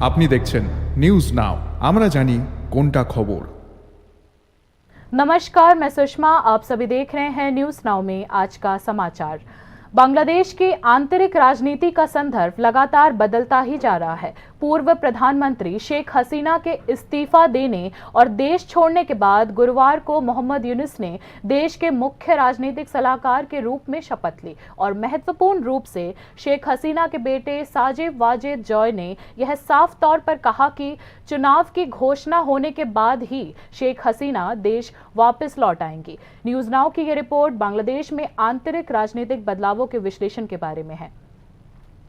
আপনি দেখছেন news now, আমরা জানি কোনটা খবর। नमस्कार, मैं सुषमा। आप सभी देख रहे हैं न्यूज नाउ में आज का समाचार। बांग्लादेश की आंतरिक राजनीति का संदर्भ लगातार बदलता ही जा रहा है। पूर्व प्रधानमंत्री शेख हसीना के इस्तीफा देने और देश छोड़ने के बाद गुरुवार को मोहम्मद यूनुस ने देश के मुख्य राजनीतिक सलाहकार के रूप में शपथ ली और महत्वपूर्ण रूप से शेख हसीना के बेटे साजिद वाजिद जॉय ने यह साफ तौर पर कहा कि चुनाव की घोषणा होने के बाद ही शेख हसीना देश वापस लौट आएंगी। न्यूज नाउ की यह रिपोर्ट बांग्लादेश में आंतरिक राजनीतिक बदलावों के विश्लेषण के बारे में है।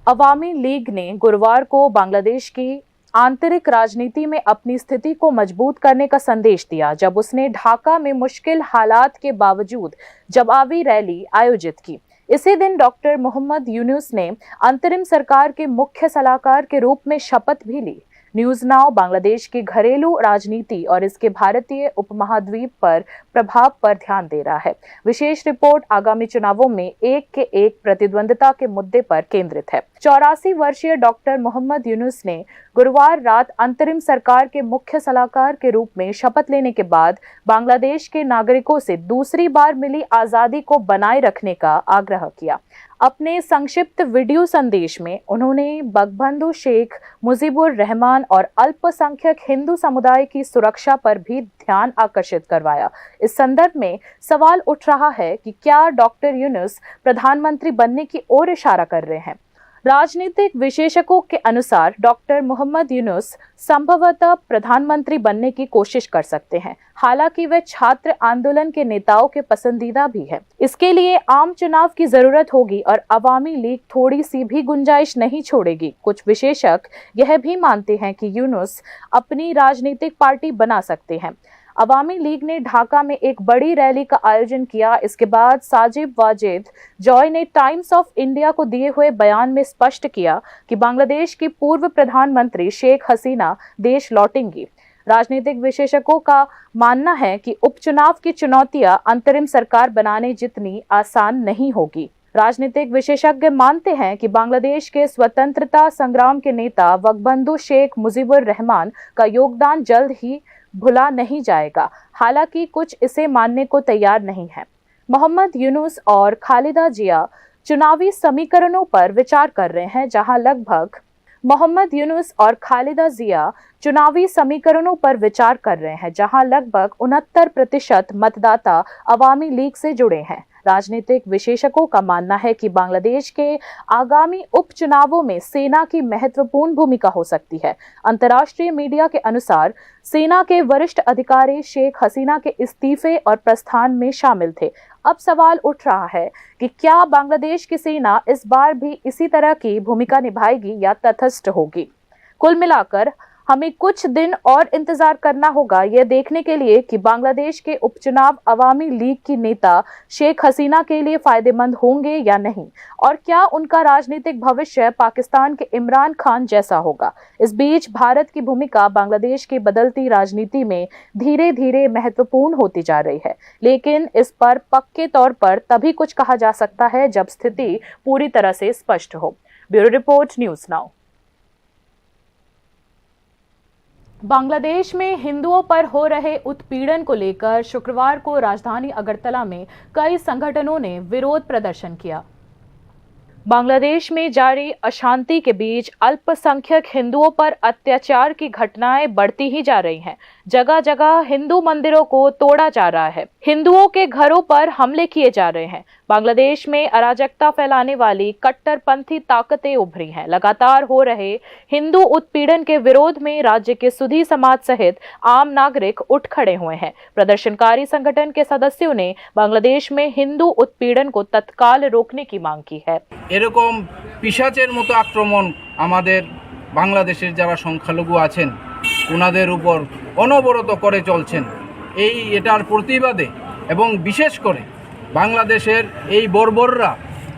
अवामी लीग ने गुरुवार को बांग्लादेश की आंतरिक राजनीति में अपनी स्थिति को मजबूत करने का संदेश दिया जब उसने ढाका में मुश्किल हालात के बावजूद जवाबी रैली आयोजित की। इसी दिन डॉक्टर मोहम्मद यूनुस ने अंतरिम सरकार के मुख्य सलाहकार के रूप में शपथ भी ली। न्यूज नाउ बांग्लादेश की घरेलू राजनीति और इसके भारतीय उपमहाद्वीप पर प्रभाव पर ध्यान दे रहा है। विशेष रिपोर्ट आगामी चुनावों में एक के एक प्रतिद्वंदिता के मुद्दे पर केंद्रित है। 84 वर्षीय डॉक्टर मोहम्मद यूनुस ने गुरुवार रात अंतरिम सरकार के मुख्य सलाहकार के रूप में शपथ लेने के बाद बांग्लादेश के नागरिकों से दूसरी बार मिली आजादी को बनाए रखने का आग्रह किया। अपने संक्षिप्त वीडियो संदेश में उन्होंने बंगबंधु शेख मुजीबुर रहमान और अल्पसंख्यक हिंदू समुदाय की सुरक्षा पर भी ध्यान आकर्षित करवाया। इस संदर्भ में सवाल उठ रहा है कि क्या डॉक्टर यूनुस प्रधानमंत्री बनने की ओर इशारा कर रहे हैं। राजनीतिक विशेषज्ञों के अनुसार डॉक्टर मोहम्मद यूनुस संभवतः प्रधानमंत्री बनने की कोशिश कर सकते हैं। हालांकि वे छात्र आंदोलन के नेताओं के पसंदीदा भी हैं। इसके लिए आम चुनाव की जरूरत होगी और अवामी लीग थोड़ी सी भी गुंजाइश नहीं छोड़ेगी। कुछ विशेषज्ञ यह भी मानते हैं कि यूनुस अपनी राजनीतिक पार्टी बना सकते हैं। अवामी लीग ने ढाका में एक बड़ी रैली का आयोजन किया। इसके बाद साजिद वाजिद जॉय ने टाइम्स ऑफ इंडिया को दिए हुए बयान में स्पष्ट किया कि बांग्लादेश की पूर्व प्रधानमंत्री शेख हसीना देश लौटेंगी। राजनीतिक विशेषज्ञों का मानना है कि उपचुनाव की चुनौतियां अंतरिम सरकार बनाने जितनी आसान नहीं होगी। राजनीतिक विशेषज्ञ मानते हैं कि बांग्लादेश के स्वतंत्रता संग्राम के नेता बंगबंधु शेख मुजीबुर रहमान का योगदान जल्द ही भुला नहीं जाएगा। हालांकि कुछ इसे मानने को तैयार नहीं है। मोहम्मद यूनुस और खालिदा जिया चुनावी समीकरणों पर विचार कर रहे हैं, जहां लगभग 69% मतदाता अवामी लीग से जुड़े हैं। राजनीतिक विशेषज्ञों का मानना है कि बांग्लादेश के आगामी उपचुनावों में सेना की महत्वपूर्ण भूमिका हो सकती है। अंतर्राष्ट्रीय मीडिया के अनुसार सेना के वरिष्ठ अधिकारी शेख हसीना के इस्तीफे और प्रस्थान में शामिल थे। अब सवाल उठ रहा है कि क्या बांग्लादेश की सेना इस बार भी इसी तरह की भूमिका निभाएगी या तटस्थ होगी। कुल मिलाकर हमें कुछ दिन और इंतजार करना होगा यह देखने के लिए कि बांग्लादेश के उपचुनाव अवामी लीग की नेता शेख हसीना के लिए फायदेमंद होंगे या नहीं, और क्या उनका राजनीतिक भविष्य पाकिस्तान के इमरान खान जैसा होगा। इस बीच भारत की भूमिका बांग्लादेश की बदलती राजनीति में धीरे धीरे महत्वपूर्ण होती जा रही है, लेकिन इस पर पक्के तौर पर तभी कुछ कहा जा सकता है जब स्थिति पूरी तरह से स्पष्ट हो। Bureau report, news now. Bangladesh में हिंदुओं पर हो रहे उत्पीड़न को लेकर शुक्रवार को राजधानी अगरतला में कई संगठनों ने विरोध प्रदर्शन किया। बांग्लादेश में जारी अशांति के बीच अल्पसंख्यक हिंदुओं पर अत्याचार की घटनाएं बढ़ती ही जा रही हैं। जगह जगह हिंदू मंदिरों को तोड़ा जा रहा है, हिंदुओं के घरों पर हमले किए जा रहे हैं। बांग्लादेश में अराजकता फैलाने वाली कट्टरपंथी ताकतें उभरी हैं। लगातार हो रहे हिंदू उत्पीड़न के विरोध में राज्य के सुधी समाज सहित आम नागरिक उठ खड़े हुए हैं। प्रदर्शनकारी संगठन के सदस्यों ने बांग्लादेश में हिंदू उत्पीड़न को तत्काल रोकने की मांग की है। এরকম পিশাচের মতো আক্রমণ আমাদের বাংলাদেশের যারা সংখ্যালঘু আছেন ওনাদের উপর অনবরত করে চলছেন। এটার প্রতিবাদে এবং বিশেষ করে বাংলাদেশের এই বর্বররা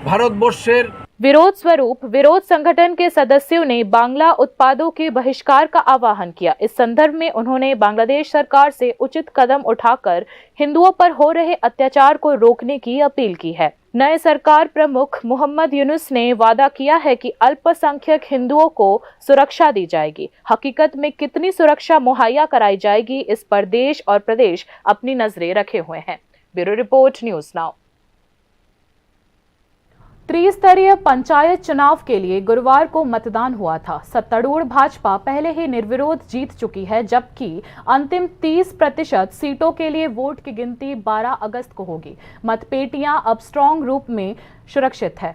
ভারতবর্ষের विरोध स्वरूप विरोध संगठन के सदस्यों ने बांग्ला उत्पादों के बहिष्कार का आह्वान किया। इस संदर्भ में उन्होंने बांग्लादेश सरकार से उचित कदम उठाकर हिंदुओं पर हो रहे अत्याचार को रोकने की अपील की है। नए सरकार प्रमुख मोहम्मद यूनुस ने वादा किया है कि अल्पसंख्यक हिंदुओं को सुरक्षा दी जाएगी। हकीकत में कितनी सुरक्षा मुहैया कराई जाएगी, इस पर देश और प्रदेश अपनी नजरें रखे हुए हैं। Bureau report, news now. त्रिस्तरीय पंचायत चुनाव के लिए गुरुवार को मतदान हुआ था। सत्तारूढ़ भाजपा पहले ही निर्विरोध जीत चुकी है, जबकि अंतिम 30% सीटों के लिए वोट की गिनती 12 अगस्त को होगी। मतपेटियां अब स्ट्रांग रूप में सुरक्षित है।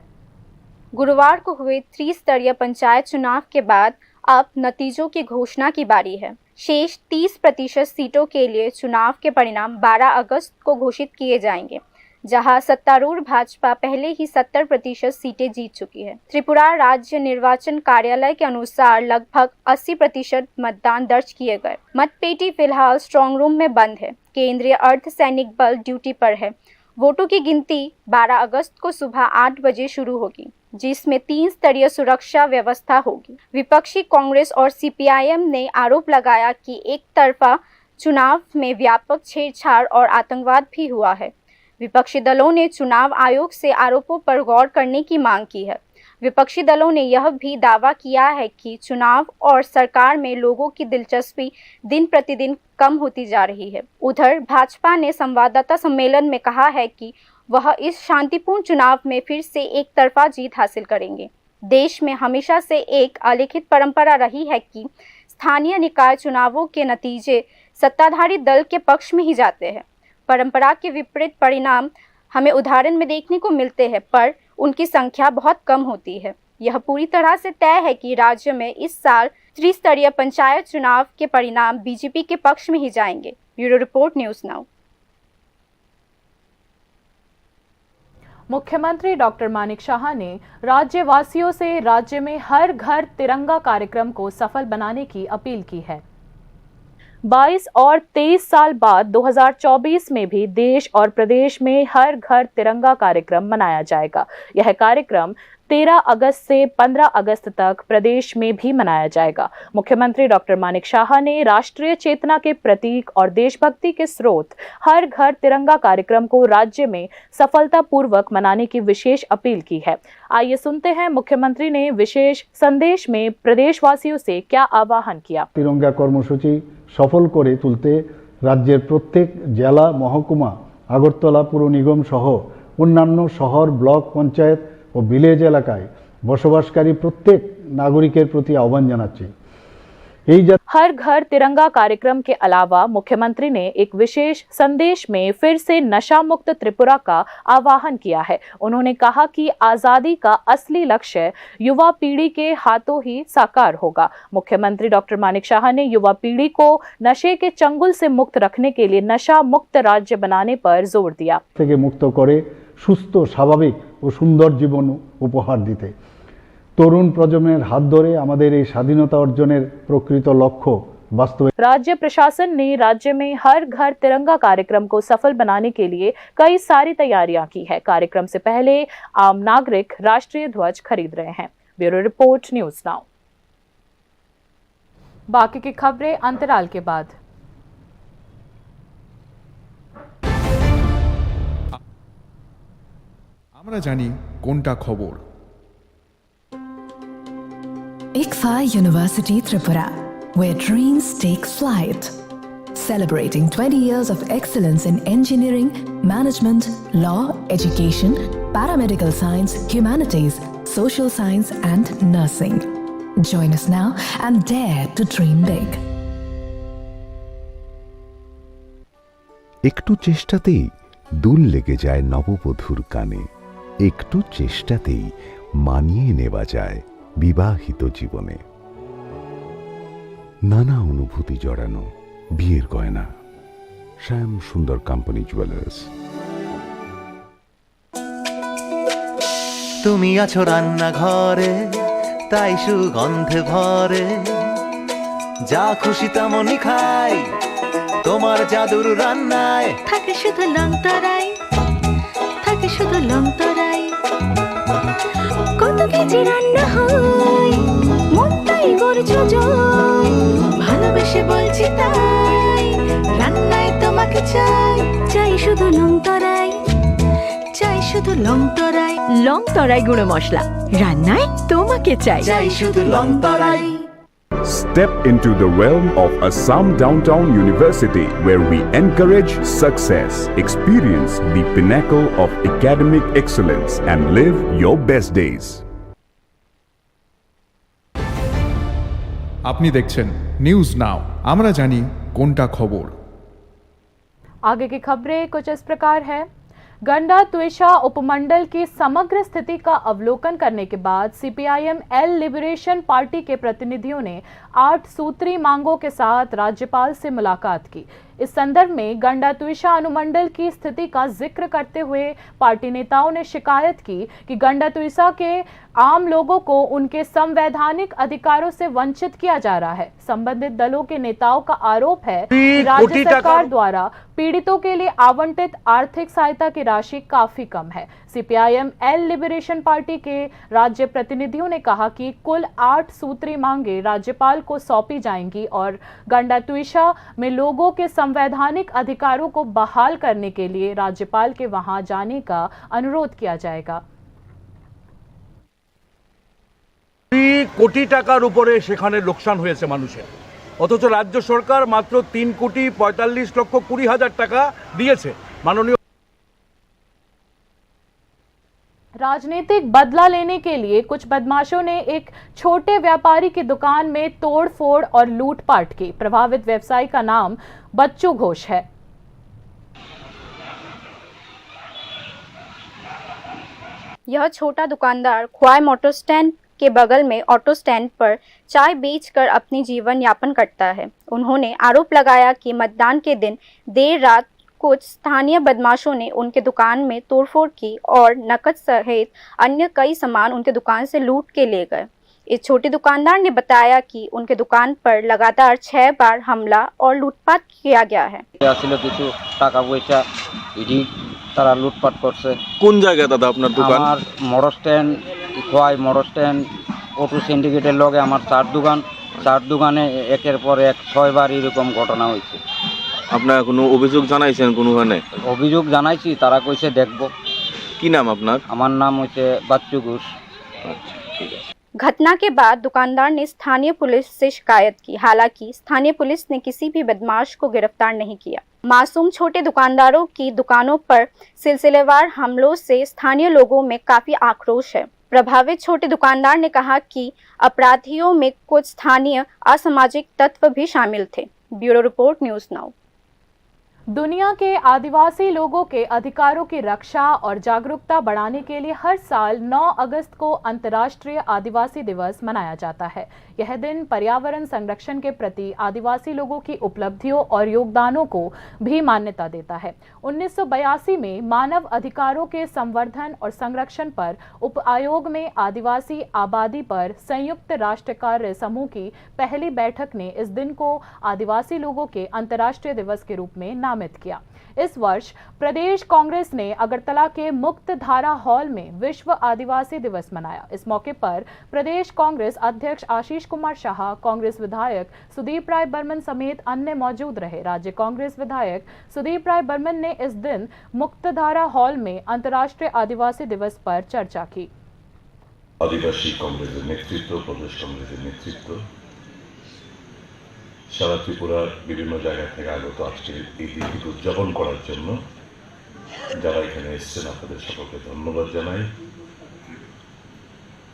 गुरुवार को हुए त्रिस्तरीय पंचायत चुनाव के बाद अब नतीजों की घोषणा की बारी है। शेष 30% सीटों के लिए चुनाव के परिणाम 12 अगस्त को घोषित किए जाएंगे, जहां सत्तारूढ़ भाजपा पहले ही 70% सीटें जीत चुकी है। त्रिपुरा राज्य निर्वाचन कार्यालय के अनुसार लगभग 80% मतदान दर्ज किए गए। मतपेटी फिलहाल स्ट्रांग रूम में बंद है। केंद्रीय अर्धसैनिक बल ड्यूटी पर है। वोटों की गिनती 12 अगस्त को सुबह 8 बजे शुरू होगी, जिसमें 3 स्तरीय सुरक्षा व्यवस्था होगी। विपक्षी कांग्रेस और सीपीआईएम ने आरोप लगाया कि एक तरफा चुनाव में व्यापक छेड़छाड़ और आतंकवाद भी हुआ है। विपक्षी दलों ने चुनाव आयोग से आरोपों पर गौर करने की मांग की है। विपक्षी दलों ने यह भी दावा किया है कि चुनाव और सरकार में लोगों की दिलचस्पी दिन प्रतिदिन कम होती जा रही है। उधर भाजपा ने संवाददाता सम्मेलन में कहा है कि वह इस शांतिपूर्ण चुनाव में फिर से एक तरफा जीत हासिल करेंगे। देश में हमेशा से एक अलिखित परंपरा रही है कि स्थानीय निकाय चुनावों के नतीजे सत्ताधारी दल के पक्ष में ही जाते हैं। परंपरा के विपरीत परिणाम हमें उदाहरण में देखने को मिलते हैं, पर उनकी संख्या बहुत कम होती है। यह पूरी तरह से तय है कि राज्य में इस साल त्रिस्तरीय पंचायत चुनाव के परिणाम बीजेपी के पक्ष में ही जाएंगे। Bureau report, news now. मुख्यमंत्री डॉक्टर मानिक शाह ने राज्यवासियों से राज्य में हर घर तिरंगा कार्यक्रम को सफल बनाने की अपील की है। 22 और 23 साल बाद 2024 में भी देश और प्रदेश में हर घर तिरंगा कार्यक्रम मनाया जाएगा। यह कार्यक्रम 13 अगस्त से 15 अगस्त तक प्रदेश में भी मनाया जाएगा। मुख्यमंत्री डॉक्टर मानिक शाह ने राष्ट्रीय चेतना के प्रतीक और देशभक्ति के स्रोत हर घर तिरंगा कार्यक्रम को राज्य में सफलतापूर्वक मनाने की विशेष अपील की है। आइए सुनते हैं मुख्यमंत्री ने विशेष संदेश में प्रदेशवासियों से क्या आह्वान किया। तिरंगा कर्मसूची सफल करे तुलते राज्येर प्रत्येक जिला महकुमा আগরতলা পুর নিগম সহ অন্যান্য শহর ব্লক পঞ্চায়েত ও ভিলেজ এলাকায় বসবাসকারী প্রত্যেক নাগরিকের প্রতি আহ্বান জানাচ্ছি। हर घर तिरंगा कार्यक्रम के अलावा मुख्यमंत्री ने एक विशेष संदेश में फिर से नशा मुक्त त्रिपुरा का आह्वान किया है। उन्होंने कहा कि आजादी का असली लक्ष्य युवा पीढ़ी के हाथों ही साकार होगा। मुख्यमंत्री डॉक्टर मानिक शाह ने युवा पीढ़ी को नशे के चंगुल से मुक्त रखने के लिए नशा मुक्त राज्य बनाने पर जोर दिया। मुक्त करे सुस्थ स्वाभाविक और सुंदर जीवन उपहार दीते तरुण प्रजन्मेर हाथ धरे आमादेर এই স্বাধীনতা অর্জনের প্রকৃত লক্ষ্য বাস্তবে। राज्य प्रशासन ने राज्य में हर घर तिरंगा कार्यक्रम को सफल बनाने के लिए कई सारी तैयारियां की है। कार्यक्रम से पहले आम नागरिक राष्ट्रीय ध्वज खरीद रहे हैं। Bureau report, news now. बाकी की खबरें अंतराल के बाद। আমরা জানি কোনটা খবর। ICFA University Tripura, where dreams take flight. Celebrating 20 years of excellence in engineering, management, law, education, paramedical science, humanities, social science and nursing. Join us now and dare to dream big. একটু চেষ্টাতেই দুল লেগে যায় নববধূর কানে, একটু চেষ্টাতেই মানিয়ে নেওয়া যায় বিবাহিত জীবনে। নানা অনুভূতি জড়ানো বিয়ের গয়না। শ্যাম সুন্দর কোম্পানি জুয়েলার্স। তুমি আছো রান্নাঘরে, তাই সুগন্ধে ভরে, যা খুশি তেমনই খাই, তোমার জাদুর রান্নায় থাকে শুধু লংতরাই, থাকে শুধু লংতরাই। কত রান্না হয় মনটাই গড়ছো জয় ভালোবেসে বলছি তাই রান্নায় তোমাকে চাই চাই শুধু লং তরাই চাই শুধু লং তরাই গুঁড়ো মশলা রান্নায় তোমাকে চাই চাই শুধু long Terai Step into the realm of Assam Downtown University, where we encourage success, experience the pinnacle of academic excellence, and live your best days. আপনি দেখছেন নিউজ নাও, আমরা জানি কোনটা খবর। आगे की खबरें कुछ इस प्रकार है। गंडा त्वेषा उपमंडल की समग्र स्थिति का अवलोकन करने के बाद सीपीआईएम एल लिबरेशन पार्टी के प्रतिनिधियों ने 8 सूत्री मांगों के साथ राज्यपाल से मुलाकात की। इस संदर्भ में गंडा त्वेषा अनुमंडल की स्थिति का जिक्र करते हुए पार्टी नेताओं ने शिकायत की कि गंडा त्वेषा के आम लोगों को उनके संवैधानिक अधिकारों से वंचित किया जा रहा है। संबंधित दलों के नेताओं का आरोप है कि राज्य सरकार द्वारा पीड़ितों के लिए आवंटित आर्थिक सहायता की राशि काफी कम है। सीपीआईएम एल लिबरेशन पार्टी के राज्य प्रतिनिधियों ने कहा कि कुल 8 सूत्री मांगे राज्यपाल को सौंपी जाएंगी और गंडा त्वेषा में लोगों के संवैधानिक अधिकारों को बहाल करने के लिए राज्यपाल के वहां जाने का अनुरोध किया जाएगा। কোটি টাকার উপরে সেখানে লোকসান হয়েছে মানুষের, অথচ রাজ্য সরকার মাত্র 3,45,20,00,000 টাকা দিয়েছে। মাননীয় राजनीतिक बदला लेने के लिए कुछ बदमाशों ने एक छोटे व्यापारी की दुकान में तोड़फोड़ और लूटपाट की। प्रभावित व्यवसायी का नाम बच्चू घोष है। यह छोटा दुकानदार ख्वाई मोटर स्टैंड के बगल में ऑटो स्टैंड पर चाय बेचकर अपनी जीवन यापन करता है। उन्होंने आरोप लगाया कि मतदान के दिन देर रात कुछ स्थानीय बदमाशों ने उनके दुकान में तोड़फोड़ की और नकद सहित अन्य कई सामान उनके दुकान से लूट के ले गए। इस छोटे दुकानदार ने बताया कि उनके दुकान पर लगातार 6 बार हमला और लूटपाट किया गया है। কিছু টাকা পয়সা ইডি তারা লুটপাট করছে। কোন জায়গায় দাদা আপনার দোকান? আমার motor stand, Khowai motor stand, auto সিন্ডিকেটের লগে আমার 4 দোকান। 4 দোকানে একের পর এক 6 বার এরকম ঘটনা হয়েছে। আপনারা কোনো অভিযোগ জানাইছেন কোনোখানে? অভিযোগ জানাইছি, তারা কইছে দেখব। কি নাম আপনার? আমার নাম হচ্ছে বাচ্চু ঘোষ। ঠিক আছে। घटना के बाद दुकानदार ने स्थानीय पुलिस से शिकायत की। हालांकि स्थानीय पुलिस ने किसी भी बदमाश को गिरफ्तार नहीं किया। मासूम छोटे दुकानदारों की दुकानों पर सिलसिलेवार हमलों से स्थानीय लोगों में काफी आक्रोश है। प्रभावित छोटे दुकानदार ने कहा कि अपराधियों में कुछ स्थानीय असामाजिक तत्व भी शामिल थे। Bureau report, news now. दुनिया के आदिवासी लोगों के अधिकारों की रक्षा और जागरूकता बढ़ाने के लिए हर साल 9 अगस्त को अंतर्राष्ट्रीय आदिवासी दिवस मनाया जाता है। यह दिन पर्यावरण संरक्षण के प्रति आदिवासी लोगों की उपलब्धियों और योगदानों को भी मान्यता देता है। 1982 में मानव अधिकारों के संवर्धन और संरक्षण पर उप आयोग में आदिवासी आबादी पर संयुक्त राष्ट्र कार्य समूह की पहली बैठक ने इस दिन को आदिवासी लोगों के अंतर्राष्ट्रीय दिवस के रूप में नामित किया। इस वर्ष प्रदेश कांग्रेस ने अगरतला के मुक्त धारा हॉल में विश्व आदिवासी दिवस मनाया। इस मौके पर प्रदेश कांग्रेस अध्यक्ष आशीष कुमार शाह, कांग्रेस विधायक सुदीप राय बर्मन समेत अन्य मौजूद रहे। राज्य कांग्रेस विधायक सुदीप राय बर्मन ने इस दिन मुक्त धारा हॉल में अंतर्राष्ट्रीय आदिवासी दिवस पर चर्चा की। आदिवासी कांग्रेस नेतृत्व, प्रदेश कांग्रेस नेतृत्व সারা ত্রিপুরার বিভিন্ন জায়গা থেকে আগত আজকের এই দিনটি উদযাপন করার জন্য যারা এখানে এসেছেন আপনাদের সকলকে ধন্যবাদ জানাই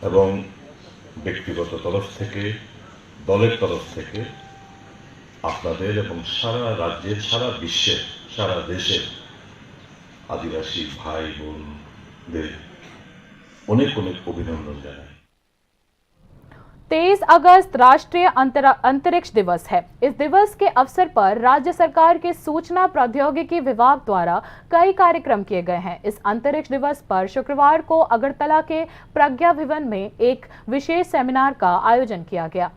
এবং ব্যক্তিগত তরফ থেকে, দলের তরফ থেকে আপনাদের এবং সারা রাজ্যের, সারা বিশ্বের, সারা দেশের আদিবাসী ভাই বোনদের অনেক অনেক অভিনন্দন জানাই। 23 अगस्त राष्ट्रीय अंतरिक्ष दिवस है। इस दिवस के अवसर पर राज्य सरकार के सूचना प्रौद्योगिकी विभाग द्वारा कई कार्यक्रम किए गए हैं। इस अंतरिक्ष दिवस पर शुक्रवार को अगरतला के प्रज्ञा भवन में एक विशेष सेमिनार का आयोजन किया गया।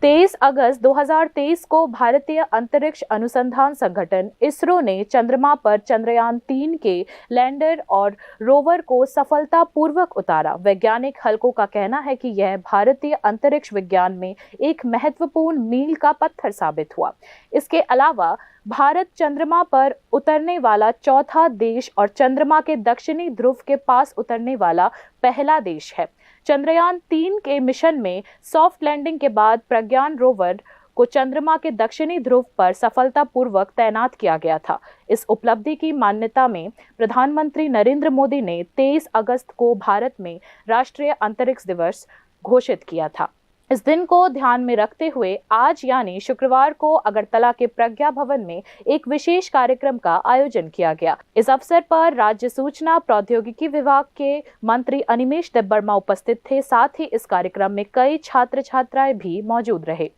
23 अगस्त 2023 को भारतीय अंतरिक्ष अनुसंधान संगठन इसरो ने चंद्रमा पर चंद्रयान 3 के लैंडर और रोवर को सफलतापूर्वक उतारा। वैज्ञानिक हलकों का कहना है कि यह भारतीय अंतरिक्ष विज्ञान में एक महत्वपूर्ण मील का पत्थर साबित हुआ। इसके अलावा भारत चंद्रमा पर उतरने वाला चौथा देश और चंद्रमा के दक्षिणी ध्रुव के पास उतरने वाला पहला देश है। चंद्रयान 3 के मिशन में सॉफ्ट लैंडिंग के बाद प्रज्ञान रोवर को चंद्रमा के दक्षिणी ध्रुव पर सफलतापूर्वक तैनात किया गया था। इस उपलब्धि की मान्यता में प्रधानमंत्री नरेंद्र मोदी ने 23 अगस्त को भारत में राष्ट्रीय अंतरिक्ष दिवस घोषित किया था। इस दिन को ध्यान में रखते हुए आज यानी शुक्रवार को अगरतला के प्रज्ञा भवन में एक विशेष कार्यक्रम का आयोजन किया गया। इस अवसर पर राज्य सूचना प्रौद्योगिकी विभाग के मंत्री अनिमेष देबबर्मा उपस्थित थे। साथ ही इस कार्यक्रम में कई छात्र छात्राएं भी मौजूद रहे।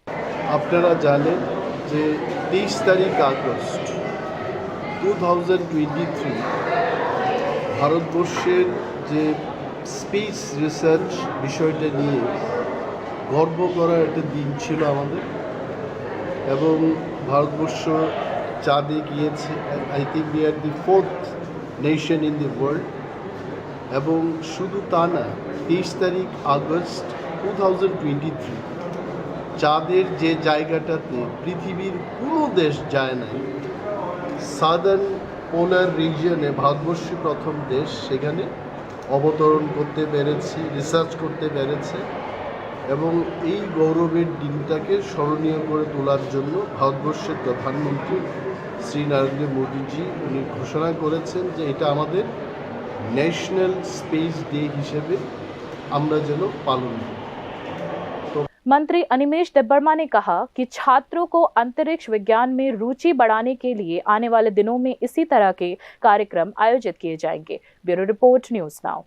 আপনারা জানেন যে 23 তারিখ আগস্ট 2023 ভারতবর্ষের যে স্পেস রিসার্চ বিষয়টা নিয়ে গর্ব করার একটা দিন ছিল আমাদের, এবং ভারতবর্ষ চাঁদে গিয়েছে। I think we are the 4th nation in the world. এবং শুধু তা না, 23 তারিখ আগস্ট 2023 চাঁদের যে জায়গাটাতে পৃথিবীর কোনো দেশ যায় নাই, সাদার্ন পোলার রিজিয়নে ভারতবর্ষ প্রথম দেশ সেখানে অবতরণ করতে পেরেছে, রিসার্চ করতে পেরেছে। এবং এই গৌরবের দিনটাকে স্মরণীয় করে তোলার জন্য ভারতবর্ষের প্রধানমন্ত্রী শ্রী নরেন্দ্র মোদীজি উনি ঘোষণা করেছেন যে এটা আমাদের ন্যাশনাল স্পেস ডে হিসেবে আমরা যেন পালন করি। मंत्री अनिमेष देबबर्मा ने कहा कि छात्रों को अंतरिक्ष विज्ञान में रुचि बढ़ाने के लिए आने वाले दिनों में इसी तरह के कार्यक्रम आयोजित किए जाएंगे। Bureau report, news now.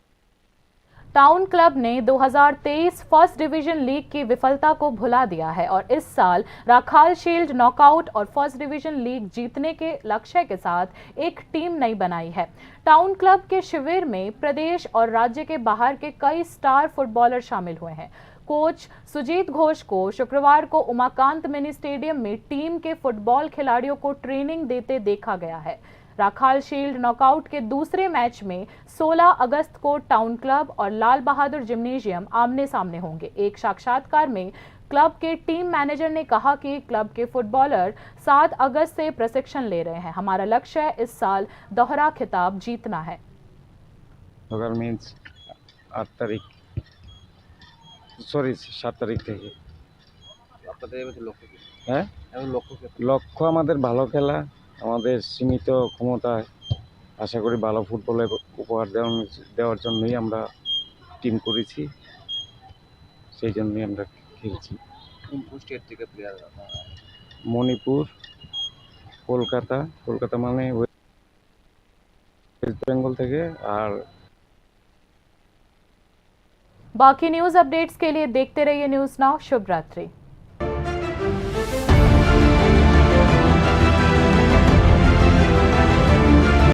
Town club ने 2023 फर्स्ट डिवीजन लीग की विफलता को भुला दिया है और इस साल राखाल शील्ड नॉकआउट और फर्स्ट डिवीजन लीग जीतने के लक्ष्य के साथ एक टीम नई बनाई है। टाउन क्लब के शिविर में प्रदेश और राज्य के बाहर के कई स्टार फुटबॉलर शामिल हुए हैं। कोच सुजीत घोष को शुक्रवार को उमाकांत मिनी स्टेडियम में टीम के फुटबॉल खिलाड़ियों को ट्रेनिंग देते देखा गया है। राखाल शील्ड नॉकआउट के दूसरे मैच में 16 अगस्त को टाउन क्लब और लाल बहादुर जिम्नेशियम आमने सामने होंगे। एक साक्षात्कार में क्लब के टीम मैनेजर ने कहा कि क्लब के फुटबॉलर 7 अगस्त से प्रशिक्षण ले रहे हैं। हमारा लक्ष्य इस साल दोहरा खिताब जीतना है। मीन्स 8 तारीख, সরি 7 তারিখ থেকে লক্ষ্য আমাদের ভালো খেলা, আমাদের সীমিত ক্ষমতায় আশা করি ভালো ফুটবলের উপহার দেওয়ার জন্যই আমরা টিম করেছি, সেই জন্যই আমরা খেলছি। স্টেট থেকে প্লেয়ার মণিপুর, কলকাতা মানে ওয়েস্ট বেঙ্গল থেকে। আর बाकी न्यूज अपडेट्स के लिए देखते रहिए न्यूज़ नाउ। शुभ रात्रि।